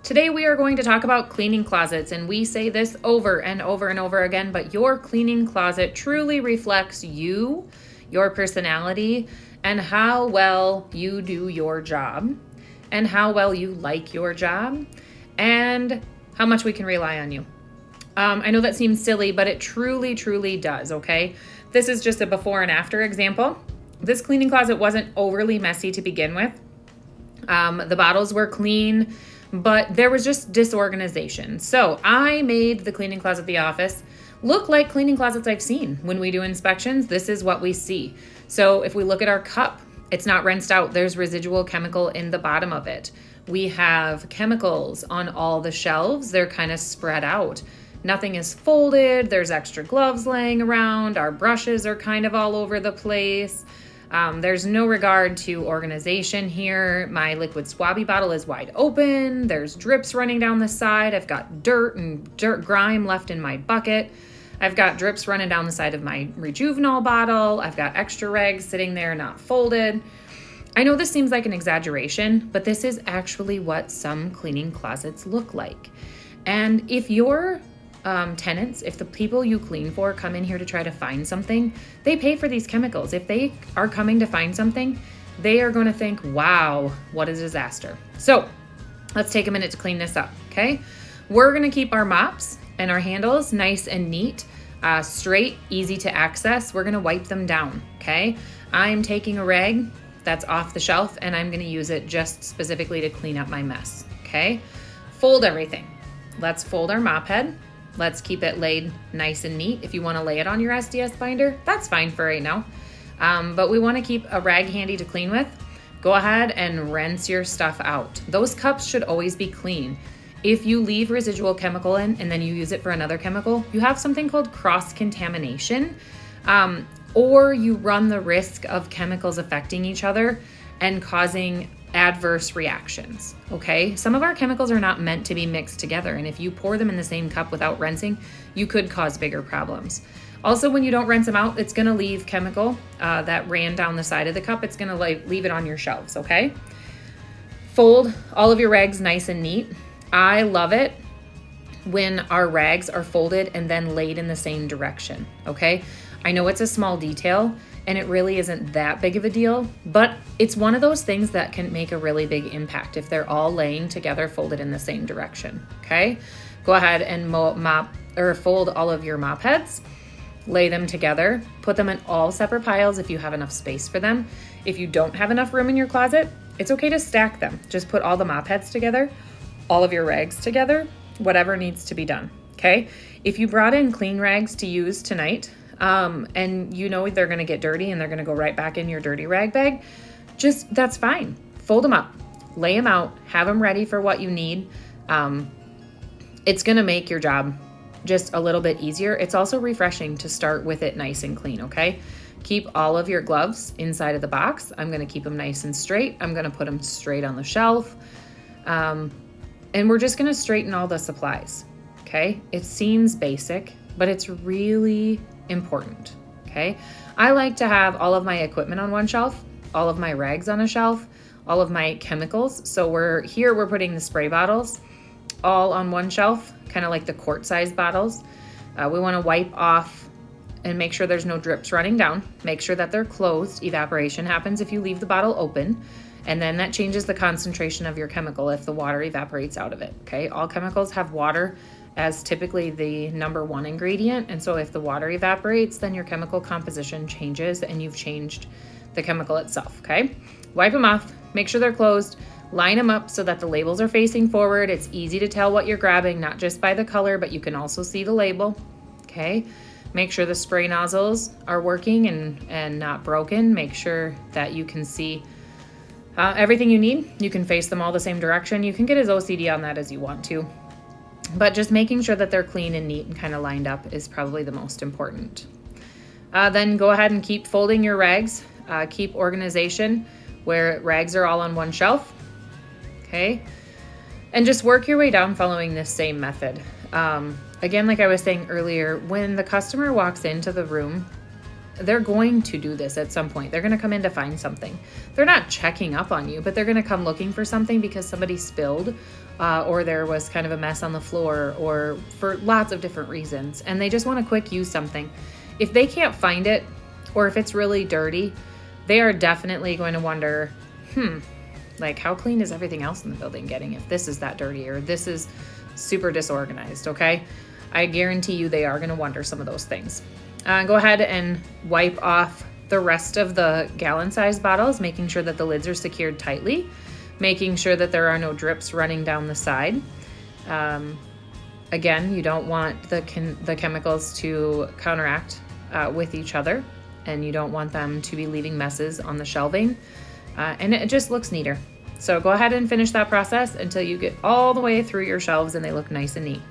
Today we are going to talk about cleaning closets, and we say this over and over and over again, but your cleaning closet truly reflects you, your personality, and how well you do your job, and how well you like your job, and how much we can rely on you. I know that seems silly, but it truly, truly does, okay? This is just a before and after example. This cleaning closet wasn't overly messy to begin with. The bottles were clean, but there was just disorganization. So I made the cleaning closet at the office look like cleaning closets I've seen. When we do inspections, this is what we see. So if we look at our cup, it's not rinsed out. There's residual chemical in the bottom of it. We have chemicals on all the shelves. They're kind of spread out. Nothing is folded. There's extra gloves laying around. Our brushes are kind of all over the place. There's no regard to organization here. My liquid swabby bottle is wide open. There's drips running down the side. I've got dirt grime left in my bucket. I've got drips running down the side of my Rejuvenol bottle. I've got extra rags sitting there not folded. I know this seems like an exaggeration, but this is actually what some cleaning closets look like. And if your tenants, if the people you clean for come in here to try to find something, they pay for these chemicals. If they are coming to find something, they are going to think, wow, what a disaster. So let's take a minute to clean this up, okay? We're going to keep our mops and our handles nice and neat, straight, easy to access. We're going to wipe them down, okay? I'm taking a rag that's off the shelf and I'm going to use it just specifically to clean up my mess, okay? Fold everything. Let's fold our mop head. Let's keep it laid nice and neat. If you want to lay it on your SDS binder, that's fine for right now. But we want to keep a rag handy to clean with. Go ahead and rinse your stuff out. Those cups should always be clean. If you leave residual chemical in and then you use it for another chemical, you have something called cross-contamination, or you run the risk of chemicals affecting each other and causing adverse reactions, okay? Some of our chemicals are not meant to be mixed together, and if you pour them in the same cup without rinsing, you could cause bigger problems. Also, when you don't rinse them out, it's gonna leave chemical that ran down the side of the cup. It's gonna leave it on your shelves, okay? Fold all of your rags nice and neat. I love it when our rags are folded and then laid in the same direction, okay? I know it's a small detail, and it really isn't that big of a deal, but it's one of those things that can make a really big impact if they're all laying together, folded in the same direction, okay? Go ahead and fold all of your mop heads, lay them together, put them in all separate piles if you have enough space for them. If you don't have enough room in your closet, it's okay to stack them. Just put all the mop heads together, all of your rags together, whatever needs to be done, okay? If you brought in clean rags to use tonight, and you know they're going to get dirty and they're going to go right back in your dirty rag bag, that's fine. Fold them up, lay them out, have them ready for what you need. It's going to make your job just a little bit easier. It's also refreshing to start with it nice and clean, okay? Keep all of your gloves inside of the box. I'm going to keep them nice and straight. I'm going to put them straight on the shelf. And we're just going to straighten all the supplies, okay? It seems basic, but it's really important, okay? I like to have all of my equipment on one shelf, all of my rags on a shelf, all of my chemicals. So we're putting the spray bottles all on one shelf, kind of like the quart-sized bottles. We want to wipe off and make sure there's no drips running down. Make sure that they're closed. Evaporation happens if you leave the bottle open, and then that changes the concentration of your chemical if the water evaporates out of it, okay? All chemicals have water as typically the number one ingredient. And so if the water evaporates, then your chemical composition changes and you've changed the chemical itself, okay? Wipe them off, make sure they're closed, line them up so that the labels are facing forward. It's easy to tell what you're grabbing, not just by the color, but you can also see the label, okay? Make sure the spray nozzles are working and not broken. Make sure that you can see everything you need. You can face them all the same direction. You can get as OCD on that as you want to. But just making sure that they're clean and neat and kind of lined up is probably the most important. Then go ahead and keep folding your rags. Keep organization where rags are all on one shelf, okay? And just work your way down following this same method. Again, like I was saying earlier, when the customer walks into the room, they're going to do this at some point. They're going to come in to find something. They're not checking up on you, but they're going to come looking for something because somebody spilled or there was kind of a mess on the floor or for lots of different reasons. And they just want to quick use something. If they can't find it or if it's really dirty, they are definitely going to wonder, like how clean is everything else in the building getting if this is that dirty or this is super disorganized, okay? I guarantee you they are going to wonder some of those things. Go ahead and wipe off the rest of the gallon-sized bottles, making sure that the lids are secured tightly, making sure that there are no drips running down the side. Again, you don't want the chemicals to counteract with each other, and you don't want them to be leaving messes on the shelving, and it just looks neater. So go ahead and finish that process until you get all the way through your shelves and they look nice and neat.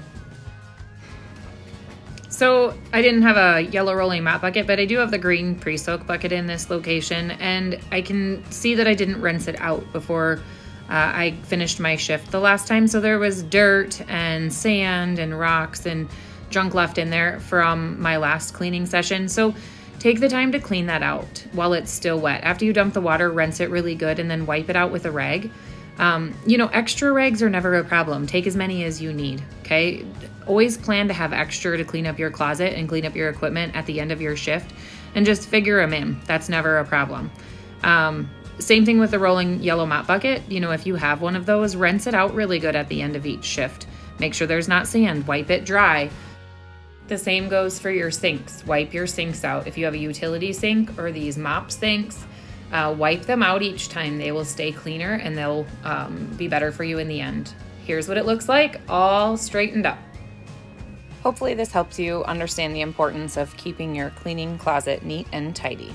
So I didn't have a yellow rolling mop bucket, but I do have the green pre-soak bucket in this location, and I can see that I didn't rinse it out before I finished my shift the last time. So there was dirt and sand and rocks and junk left in there from my last cleaning session. So take the time to clean that out while it's still wet. After you dump the water, rinse it really good and then wipe it out with a rag. Extra rags are never a problem. Take as many as you need, okay? Always plan to have extra to clean up your closet and clean up your equipment at the end of your shift and just figure them in. That's never a problem. Same thing with the rolling yellow mop bucket. If you have one of those, rinse it out really good at the end of each shift. Make sure there's not sand. Wipe it dry. The same goes for your sinks. Wipe your sinks out. If you have a utility sink or these mop sinks, wipe them out each time. They will stay cleaner and they'll be better for you in the end. Here's what it looks like, all straightened up. Hopefully this helps you understand the importance of keeping your cleaning closet neat and tidy.